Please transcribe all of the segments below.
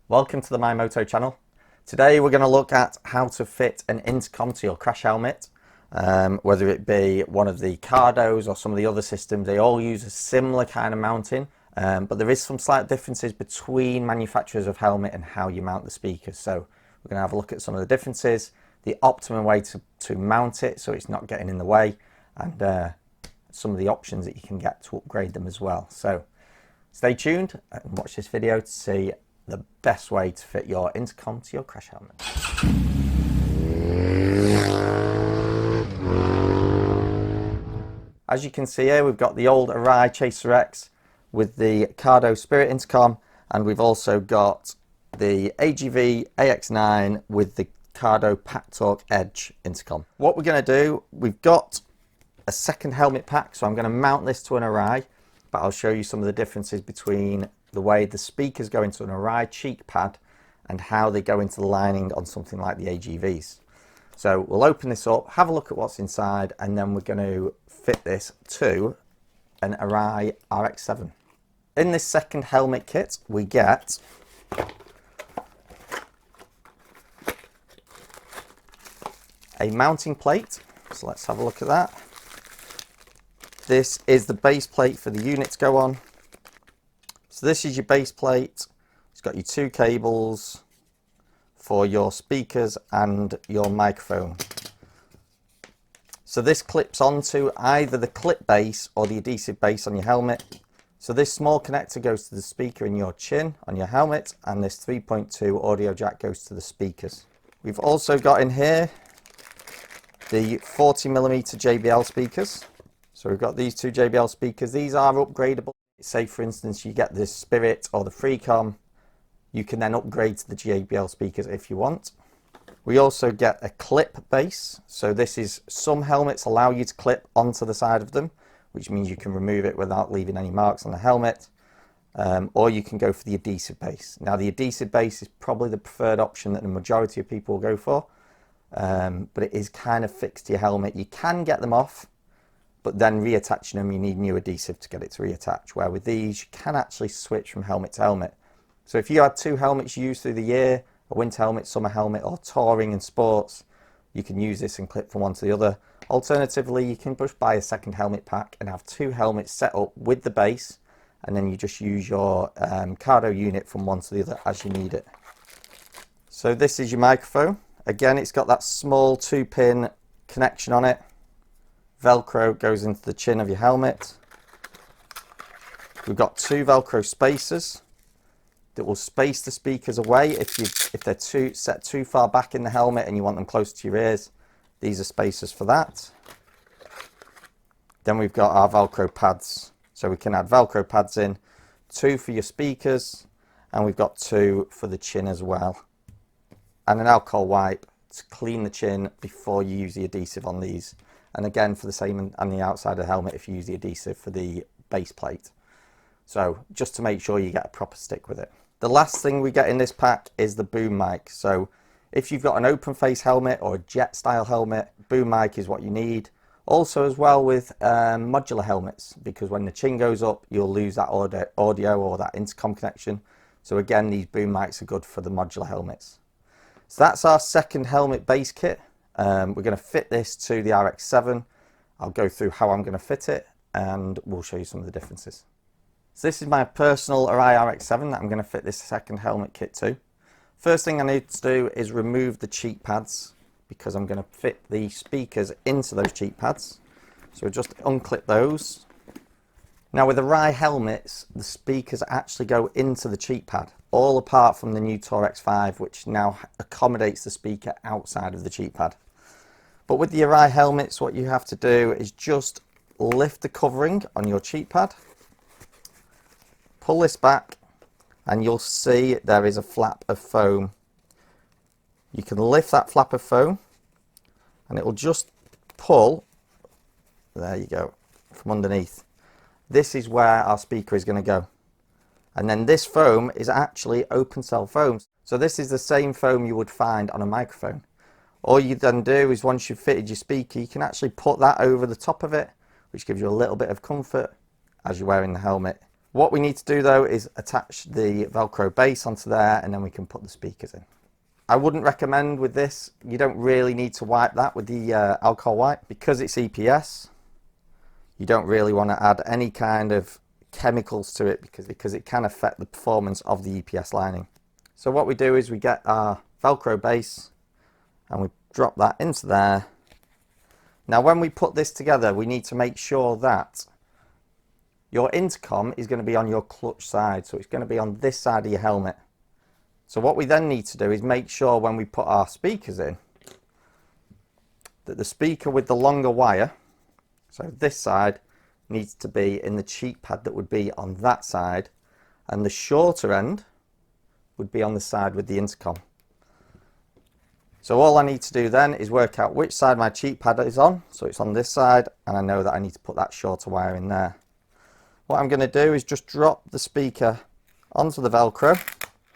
Welcome to the MyMoto channel. Today we're going to look at how to fit an intercom to your crash helmet. Whether it be one of the Cardos or some of the other systems, they all use a similar kind of mounting, but there is some slight differences between manufacturers of helmet and how you mount the speakers. So we're going to have a look at some of the differences, the optimum way to mount it so it's not getting in the way, and some of the options that you can get to upgrade them as well. So stay tuned and watch this video to see the best way to fit your intercom to your crash helmet. As you can see here, we've got the old Arai Chaser X with the Cardo Spirit intercom, and we've also got the AGV AX9 with the Cardo Pack Talk Edge intercom. What we're going to do, we've got a second helmet pack, so I'm going to mount this to an Arai, but I'll show you some of the differences between the way the speakers go into an Arai cheek pad and how they go into the lining on something like the AGVs. So we'll open this up, have a look at what's inside, and then we're going to fit this to an Arai RX7. In this second helmet kit, we get a mounting plate. So let's have a look at that. This is the base plate for the unit to go on. So this is your base plate. It's got your two cables for your speakers and your microphone. So this clips onto either the clip base or the adhesive base on your helmet. So this small connector goes to the speaker in your chin on your helmet, and this 3.2 audio jack goes to the speakers. We've also got in here the 40mm JBL speakers. So we've got these two JBL speakers. These are upgradable. Say for instance you get the Spirit or the Freecom, you can then upgrade to the JBL speakers if you want. We also get a clip base. So this is, some helmets allow you to clip onto the side of them, which means you can remove it without leaving any marks on the helmet, or you can go for the adhesive base. Now the adhesive base is probably the preferred option that the majority of people will go for, but it is kind of fixed to your helmet. You can get them off, but then reattaching them, you need new adhesive to get it to reattach, where with these you can actually switch from helmet to helmet. So if you had two helmets you use through the year, a winter helmet, summer helmet, or touring and sports, you can use this and clip from one to the other. Alternatively, you can just buy a second helmet pack and have two helmets set up with the base, and then you just use your Cardo unit from one to the other as you need it. So this is your microphone. Again, it's got that small 2-pin connection on it. Velcro goes into the chin of your helmet. We've got two Velcro spacers that will space the speakers away if they're set too far back in the helmet and you want them close to your ears. These are spacers for that. Then we've got our Velcro pads. So we can add Velcro pads in, two for your speakers, and we've got two for the chin as well. And an alcohol wipe to clean the chin before you use the adhesive on these. And again, for the same on the outside of the helmet if you use the adhesive for the base plate. So just to make sure you get a proper stick with it. The last thing we get in this pack is the boom mic. So if you've got an open face helmet or a jet style helmet, boom mic is what you need. Also as well with modular helmets, because when the chin goes up, you'll lose that audio or that intercom connection. So again, these boom mics are good for the modular helmets. So that's our second helmet base kit. We're going to fit this to the RX7. I'll go through how I'm going to fit it, and we'll show you some of the differences. So this is my personal Arai RX7 that I'm going to fit this second helmet kit to. First thing I need to do is remove the cheek pads, because I'm going to fit the speakers into those cheek pads. So just unclip those. Now with Arai helmets, the speakers actually go into the cheek pad, all apart from the new Tour X5, which now accommodates the speaker outside of the cheek pad. But with the Arai helmets, what you have to do is just lift the covering on your cheek pad, pull this back, and you'll see there is a flap of foam. You can lift that flap of foam and it will just pull, there you go, from underneath. This is where our speaker is going to go. And then this foam is actually open cell foam. So this is the same foam you would find on a microphone. All you then do is, once you've fitted your speaker, you can actually put that over the top of it, which gives you a little bit of comfort as you're wearing the helmet, What we need to do though is attach the Velcro base onto there, and then we can put the speakers in. I wouldn't recommend with this, you don't really need to wipe that with the alcohol wipe. Because it's EPS, you don't really want to add any kind of chemicals to it because it can affect the performance of the EPS lining. So what we do is we get our Velcro base and we drop that into there. Now when we put this together, we need to make sure that your intercom is going to be on your clutch side, so it's going to be on this side of your helmet. So what we then need to do is make sure when we put our speakers in, that the speaker with the longer wire, so this side, needs to be in the cheek pad that would be on that side, and the shorter end would be on the side with the intercom. So all I need to do then is work out which side my cheek pad is on, so it's on this side, and I know that I need to put that shorter wire in there. What I'm going to do is just drop the speaker onto the Velcro,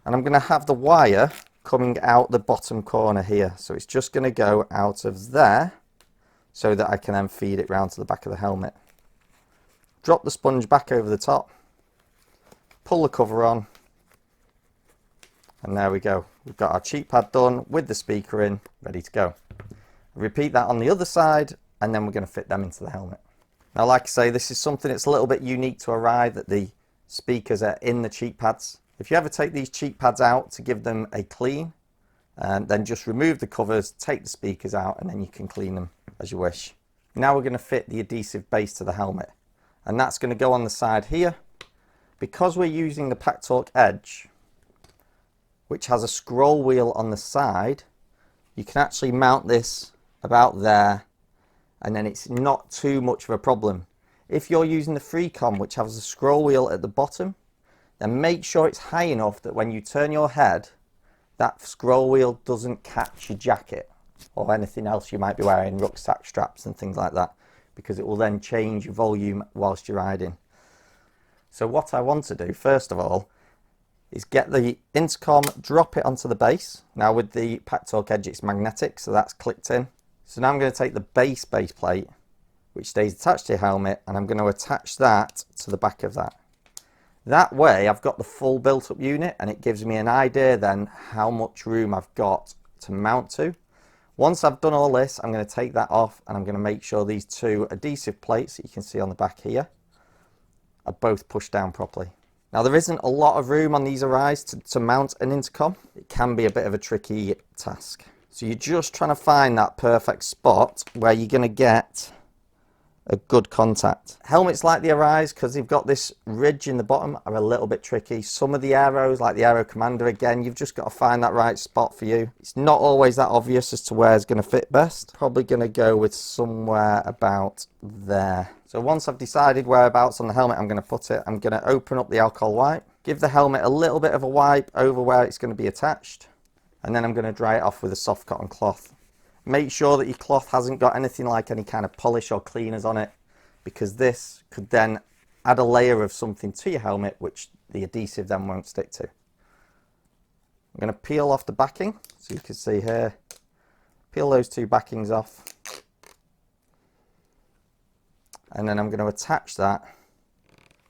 and I'm going to have the wire coming out the bottom corner here. So it's just going to go out of there so that I can then feed it round to the back of the helmet. Drop the sponge back over the top, pull the cover on, and there we go. We've got our cheek pad done with the speaker in, ready to go. Repeat that on the other side, and then we're going to fit them into the helmet. Now, like I say, this is something that's a little bit unique to Arai, that the speakers are in the cheek pads. If you ever take these cheek pads out to give them a clean, then just remove the covers, take the speakers out, and then you can clean them as you wish. Now we're going to fit the adhesive base to the helmet, and that's going to go on the side here. Because we're using the Pack Talk Edge, which has a scroll wheel on the side, you can actually mount this about there, and then it's not too much of a problem. If you're using the Freecom, which has a scroll wheel at the bottom, then make sure it's high enough that when you turn your head, that scroll wheel doesn't catch your jacket or anything else you might be wearing, rucksack straps and things like that, because it will then change your volume whilst you're riding. So what I want to do, first of all, is get the intercom, drop it onto the base. Now with the Pack Talk Edge, it's magnetic, so that's clicked in. So now I'm going to take the base plate, which stays attached to your helmet, and I'm going to attach that to the back of that. That way I've got the full built-up unit, and it gives me an idea then how much room I've got to mount to. Once I've done all this, I'm going to take that off, and I'm going to make sure these two adhesive plates that you can see on the back here are both pushed down properly. Now there isn't a lot of room on these Arais to mount an intercom. It can be a bit of a tricky task. So you're just trying to find that perfect spot where you're going to get a good contact. Helmets like the Arais, because they've got this ridge in the bottom, are a little bit tricky. Some of the Aeros, like the Aero Commander, again, you've just got to find that right spot for you. It's not always that obvious as to where it's going to fit best. Probably going to go with somewhere about there. So once I've decided whereabouts on the helmet I'm going to put it, I'm going to open up the alcohol wipe, give the helmet a little bit of a wipe over where it's going to be attached, and then I'm going to dry it off with a soft cotton cloth. Make sure that your cloth hasn't got anything like any kind of polish or cleaners on it, because this could then add a layer of something to your helmet which the adhesive then won't stick to. I'm going to peel off the backing, so you can see here, peel those two backings off, and then I'm going to attach that.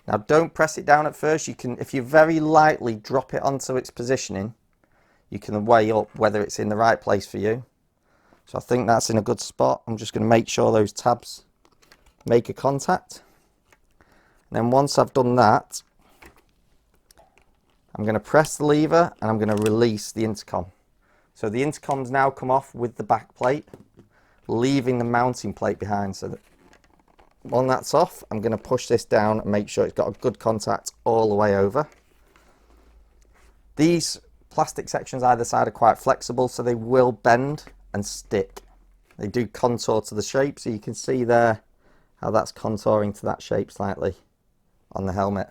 Now don't press it down at first. You can, if you very lightly drop it onto its positioning, you can weigh up whether it's in the right place for you. So I think that's in a good spot. I'm just going to make sure those tabs make a contact. And then once I've done that, I'm going to press the lever and I'm going to release the intercom. So the intercom's now come off with the back plate, leaving the mounting plate behind. So that when that's off, I'm going to push this down and make sure it's got a good contact all the way over. These plastic sections either side are quite flexible, so they will bend and stick. They do contour to the shape, so you can see there how that's contouring to that shape slightly on the helmet.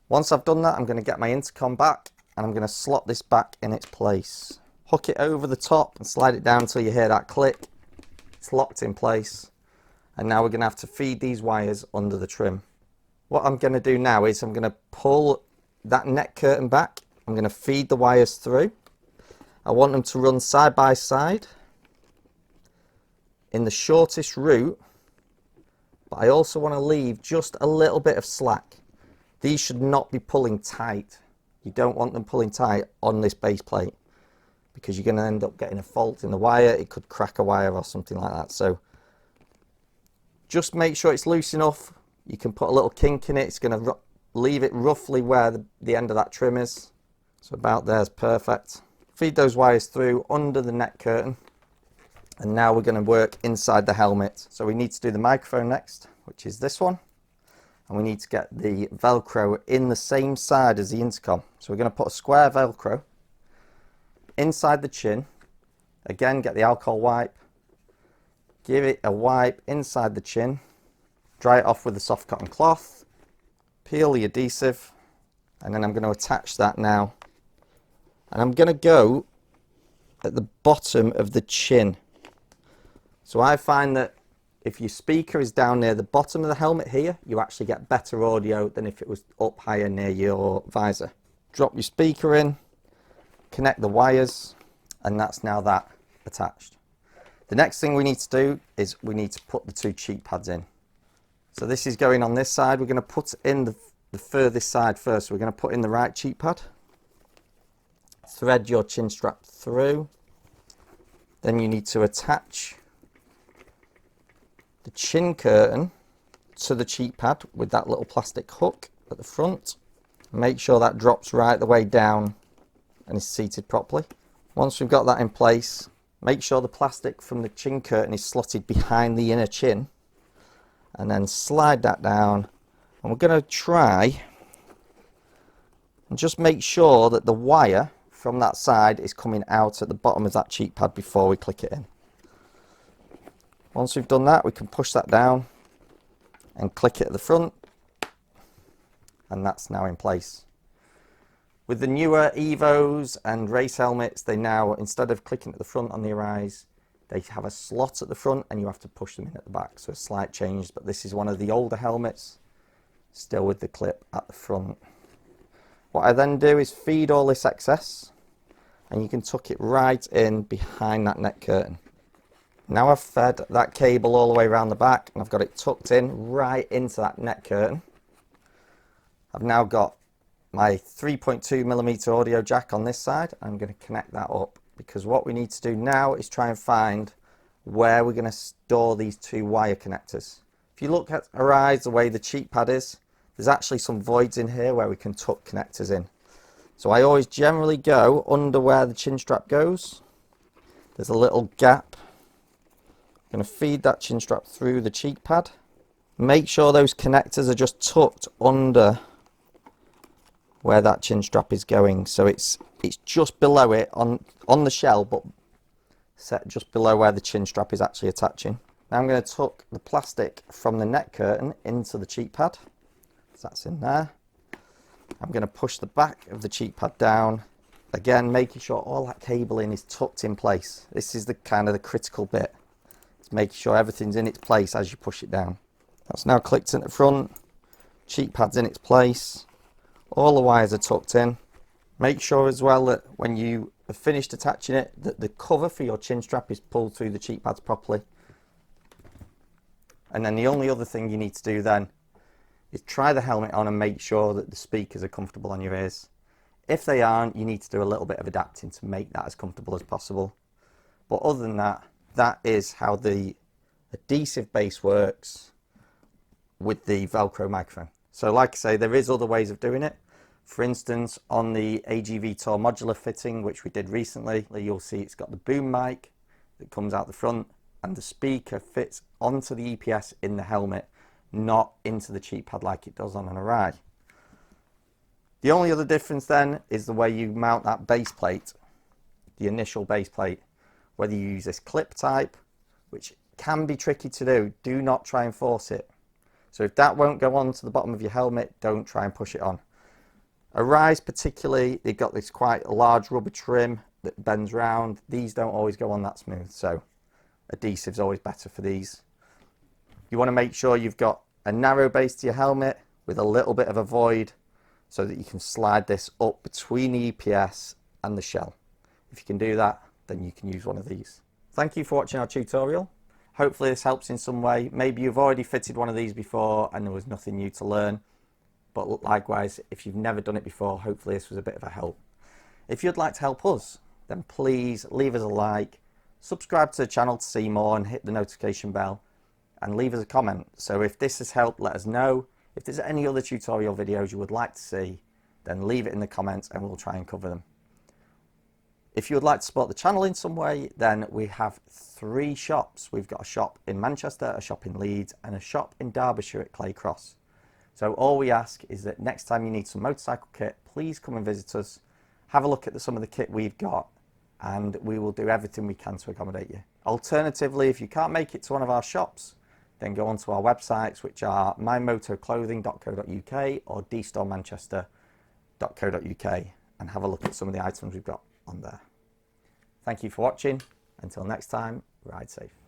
Once I've done that, I'm going to get my intercom back and I'm going to slot this back in its place. Hook it over the top and slide it down until you hear that click. It's locked in place. And now we're going to have to feed these wires under the trim. What I'm going to do now is I'm going to pull that neck curtain back. I'm going to feed the wires through. I want them to run side by side in the shortest route, but I also want to leave just a little bit of slack. These should not be pulling tight. You don't want them pulling tight on this base plate, because you're going to end up getting a fault in the wire. It could crack a wire or something like that. So just make sure it's loose enough. You can put a little kink in it. It's going to leave it roughly where the end of that trim is. So about there is perfect. Feed those wires through under the neck curtain. And now we're going to work inside the helmet. So we need to do the microphone next, which is this one. And we need to get the Velcro in the same side as the intercom. So we're going to put a square Velcro inside the chin. Again, get the alcohol wipe. Give it a wipe inside the chin. Dry it off with a soft cotton cloth. Peel the adhesive. And then I'm going to attach that now. And I'm going to go at the bottom of the chin. So I find that if your speaker is down near the bottom of the helmet here, you actually get better audio than if it was up higher near your visor. Drop your speaker in, connect the wires, and that's now that attached. The next thing we need to do is we need to put the two cheek pads in. So this is going on this side. We're going to put in the furthest side first. So we're going to put in the right cheek pad. Thread your chin strap through. Then you need to attach the chin curtain to the cheek pad with that little plastic hook at the front. Make sure that drops right the way down and is seated properly. Once we've got that in place, make sure the plastic from the chin curtain is slotted behind the inner chin, and then slide that down. And we're going to try and just make sure that the wire from that side is coming out at the bottom of that cheek pad before we click it in. Once we've done that, we can push that down and click it at the front, and that's now in place. With the newer Evos and race helmets, they now, instead of clicking at the front on the Arais, they have a slot at the front and you have to push them in at the back. So a slight change, but this is one of the older helmets, still with the clip at the front. What I then do is feed all this excess, and you can tuck it right in behind that neck curtain. Now I've fed that cable all the way around the back, and I've got it tucked in right into that neck curtain. I've now got my 3.2mm audio jack on this side. I'm going to connect that up, because what we need to do now is try and find where we're going to store these two wire connectors. If you look at Arai, the way the cheek pad is, there's actually some voids in here where we can tuck connectors in. So I always generally go under where the chin strap goes. There's a little gap. I'm going to feed that chin strap through the cheek pad. Make sure those connectors are just tucked under where that chin strap is going. So it's just below it on the shell, but set just below where the chin strap is actually attaching. Now I'm going to tuck the plastic from the neck curtain into the cheek pad. So that's in there. I'm going to push the back of the cheek pad down. Again, making sure all that cabling is tucked in place. This is the kind of the critical bit. It's making sure everything's in its place as you push it down. That's now clicked in the front. Cheek pad's in its place. All the wires are tucked in. Make sure as well that when you have finished attaching it, that the cover for your chin strap is pulled through the cheek pads properly. And then the only other thing you need to do then is try the helmet on and make sure that the speakers are comfortable on your ears. If they aren't, you need to do a little bit of adapting to make that as comfortable as possible. But other than that, that is how the adhesive base works with the Velcro microphone. So like I say, there is other ways of doing it. For instance, on the AGV Tour modular fitting, which we did recently, you'll see it's got the boom mic that comes out the front, and the speaker fits onto the EPS in the helmet, not into the cheek pad like it does on an Arai. The only other difference then is the way you mount that base plate, the initial base plate, whether you use this clip type, which can be tricky to do not try and force it. So if that won't go on to the bottom of your helmet, don't try and push it on. Arais particularly, they've got this quite large rubber trim that bends round. These don't always go on that smooth, so adhesive's always better for these. You want to make sure you've got a narrow base to your helmet with a little bit of a void so that you can slide this up between the EPS and the shell. If you can do that, then you can use one of these. Thank you for watching our tutorial. Hopefully this helps in some way. Maybe you've already fitted one of these before and there was nothing new to learn, but But likewise, if you've never done it before, hopefully this was a bit of a help. If you'd like to help us, then please leave us a like, subscribe to the channel to see more, and hit the notification bell, and leave us a comment. So if this has helped, let us know. If there's any other tutorial videos you would like to see, then leave it in the comments and we'll try and cover them. If you would like to support the channel in some way, then we have 3 shops. We've got a shop in Manchester, a shop in Leeds, and a shop in Derbyshire at Clay Cross. So all we ask is that next time you need some motorcycle kit, please come and visit us, have a look at some of the kit we've got, and we will do everything we can to accommodate you. Alternatively, if you can't make it to one of our shops, then go onto our websites, which are mymotoclothing.co.uk or dstoremanchester.co.uk, and have a look at some of the items we've got on there. Thank you for watching. Until next time, ride safe.